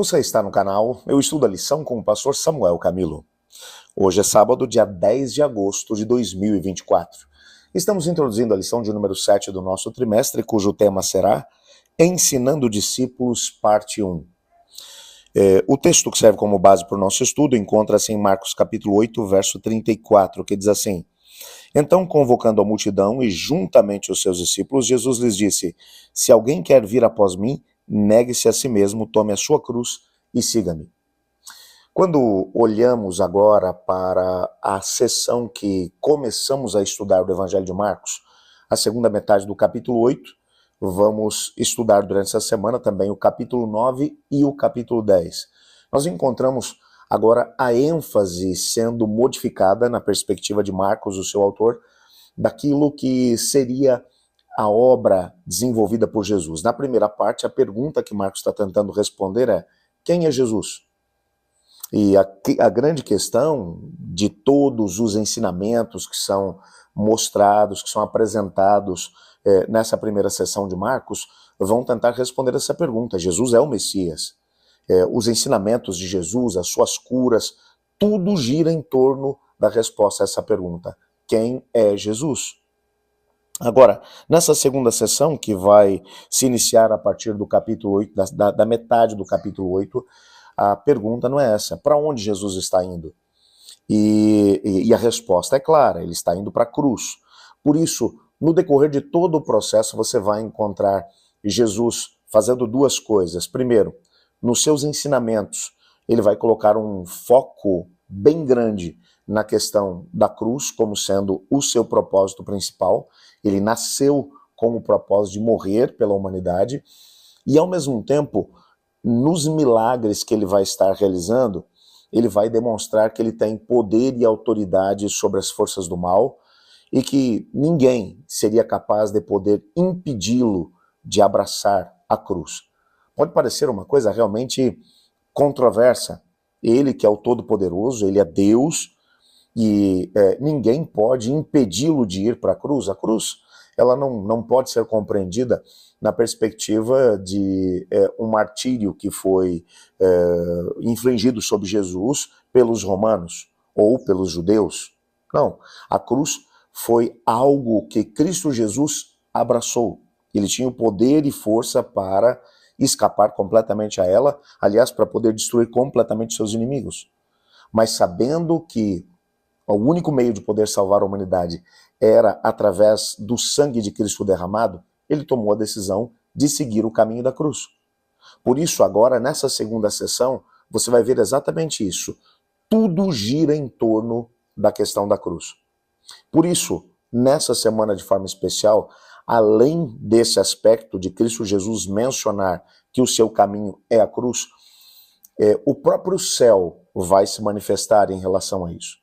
Você está no canal Eu Estudo a Lição com o pastor Samuel Camilo. Hoje é sábado, dia 10 de agosto de 2024. Estamos introduzindo a lição de número 7 do nosso trimestre, cujo tema será Ensinando Discípulos, parte 1. O texto que serve como base para o nosso estudo encontra-se em Marcos capítulo 8, verso 34, que diz assim: Então, convocando a multidão e juntamente os seus discípulos, Jesus lhes disse: Se alguém quer vir após mim, negue-se a si mesmo, tome a sua cruz e siga-me. Quando olhamos agora para a sessão que começamos a estudar do Evangelho de Marcos, a segunda metade do capítulo 8, vamos estudar durante essa semana também o capítulo 9 e o capítulo 10. Nós encontramos agora a ênfase sendo modificada na perspectiva de Marcos, o seu autor, daquilo que seria a obra desenvolvida por Jesus. Na primeira parte, a pergunta que Marcos está tentando responder é: quem é Jesus? E a grande questão de todos os ensinamentos que são mostrados, que são apresentados nessa primeira sessão de Marcos, vão tentar responder essa pergunta. Jesus é o Messias. Os ensinamentos de Jesus, as suas curas, tudo gira em torno da resposta a essa pergunta: quem é Jesus? Agora, nessa segunda sessão, que vai se iniciar a partir do capítulo 8, da metade do capítulo 8, a pergunta não é essa: para onde Jesus está indo? E a resposta é clara: ele está indo para a cruz. Por isso, no decorrer de todo o processo, você vai encontrar Jesus fazendo duas coisas. Primeiro, nos seus ensinamentos, ele vai colocar um foco bem grande na questão da cruz como sendo o seu propósito principal. Ele nasceu com o propósito de morrer pela humanidade e, ao mesmo tempo, nos milagres que ele vai estar realizando, ele vai demonstrar que ele tem poder e autoridade sobre as forças do mal e que ninguém seria capaz de poder impedi-lo de abraçar a cruz. Pode parecer uma coisa realmente controversa. Ele que é o Todo-Poderoso, ele é Deus, e ninguém pode impedi-lo de ir para a cruz. A cruz, ela não pode ser compreendida na perspectiva de um martírio que foi infligido sobre Jesus pelos romanos ou pelos judeus. Não, a cruz foi algo que Cristo Jesus abraçou. Ele tinha o poder e força para escapar completamente a ela, aliás, para poder destruir completamente seus inimigos. Mas sabendo que o único meio de poder salvar a humanidade era através do sangue de Cristo derramado, ele tomou a decisão de seguir o caminho da cruz. Por isso, agora, nessa segunda sessão, você vai ver exatamente isso. Tudo gira em torno da questão da cruz. Por isso, nessa semana de forma especial, além desse aspecto de Cristo Jesus mencionar que o seu caminho é a cruz, o próprio céu vai se manifestar em relação a isso.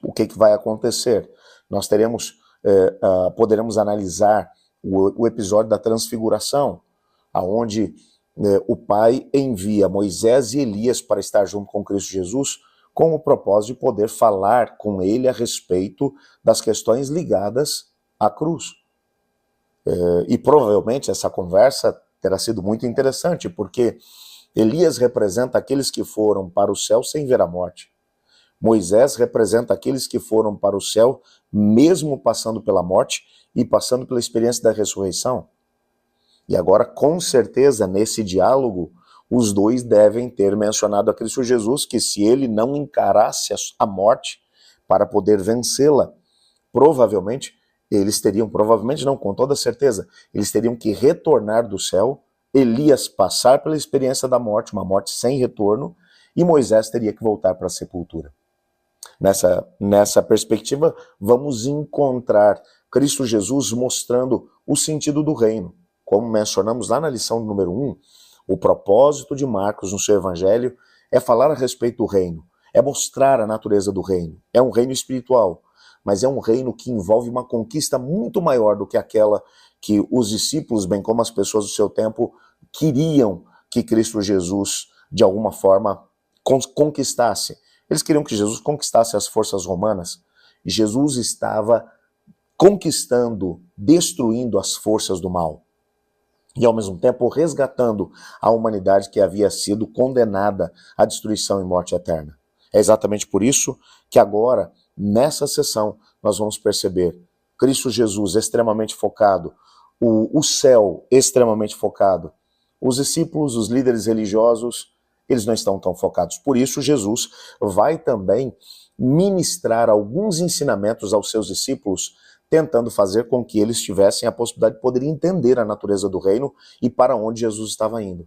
O que vai acontecer? Nós poderemos analisar o episódio da transfiguração, onde o Pai envia Moisés e Elias para estar junto com Cristo Jesus, com o propósito de poder falar com ele a respeito das questões ligadas à cruz. E provavelmente essa conversa terá sido muito interessante, porque Elias representa aqueles que foram para o céu sem ver a morte. Moisés representa aqueles que foram para o céu mesmo passando pela morte e passando pela experiência da ressurreição. E agora, com certeza, nesse diálogo, os dois devem ter mencionado a Cristo Jesus, que se ele não encarasse a morte para poder vencê-la, provavelmente, com toda certeza, eles teriam que retornar do céu, Elias passar pela experiência da morte, uma morte sem retorno, e Moisés teria que voltar para a sepultura. Nessa perspectiva, vamos encontrar Cristo Jesus mostrando o sentido do reino. Como mencionamos lá na lição número 1, o propósito de Marcos no seu evangelho é falar a respeito do reino, é mostrar a natureza do reino. É um reino espiritual, mas é um reino que envolve uma conquista muito maior do que aquela que os discípulos, bem como as pessoas do seu tempo, queriam que Cristo Jesus, de alguma forma, conquistasse. Eles queriam que Jesus conquistasse as forças romanas. Jesus estava conquistando, destruindo as forças do mal. e ao mesmo tempo resgatando a humanidade que havia sido condenada à destruição e morte eterna. É exatamente por isso que agora, nessa sessão, nós vamos perceber Cristo Jesus extremamente focado, o céu extremamente focado. Os discípulos, os líderes religiosos, eles não estão tão focados. Por isso, Jesus vai também ministrar alguns ensinamentos aos seus discípulos, tentando fazer com que eles tivessem a possibilidade de poder entender a natureza do reino e para onde Jesus estava indo.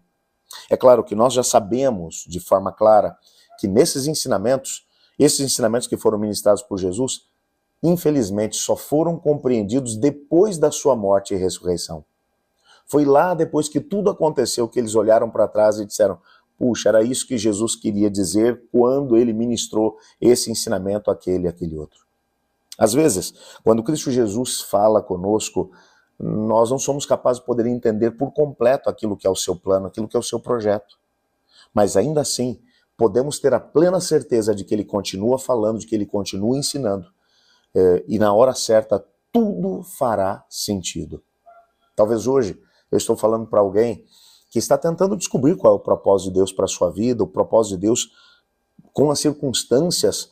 É claro que nós já sabemos de forma clara que esses ensinamentos que foram ministrados por Jesus, infelizmente só foram compreendidos depois da sua morte e ressurreição. Foi lá depois que tudo aconteceu que eles olharam para trás e disseram: puxa, era isso que Jesus queria dizer quando ele ministrou esse ensinamento àquele e àquele outro. Às vezes, quando Cristo Jesus fala conosco, nós não somos capazes de poder entender por completo aquilo que é o seu plano, aquilo que é o seu projeto. Mas ainda assim, podemos ter a plena certeza de que ele continua falando, de que ele continua ensinando. E na hora certa, tudo fará sentido. Talvez hoje eu estou falando para alguém que está tentando descobrir qual é o propósito de Deus para a sua vida, o propósito de Deus com as circunstâncias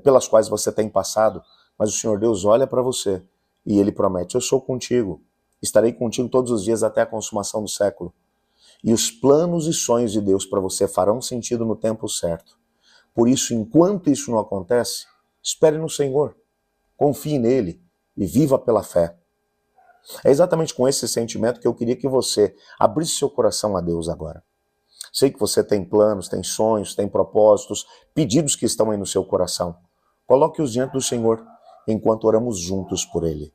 pelas quais você tem passado. Mas o Senhor Deus olha para você e Ele promete: eu sou contigo, estarei contigo todos os dias até a consumação do século. E os planos e sonhos de Deus para você farão sentido no tempo certo. Por isso, enquanto isso não acontece, espere no Senhor, confie nele e viva pela fé. É exatamente com esse sentimento que eu queria que você abrisse seu coração a Deus agora. Sei que você tem planos, tem sonhos, tem propósitos, pedidos que estão aí no seu coração. Coloque-os diante do Senhor enquanto oramos juntos por Ele.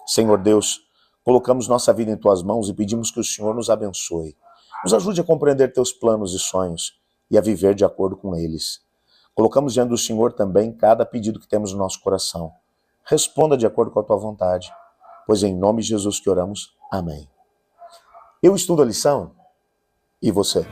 Senhor Deus, colocamos nossa vida em Tuas mãos e pedimos que o Senhor nos abençoe. Nos ajude a compreender Teus planos e sonhos e a viver de acordo com eles. Colocamos diante do Senhor também cada pedido que temos no nosso coração. Responda de acordo com a Tua vontade, pois é em nome de Jesus que oramos. Amém. Eu estudo a lição e você?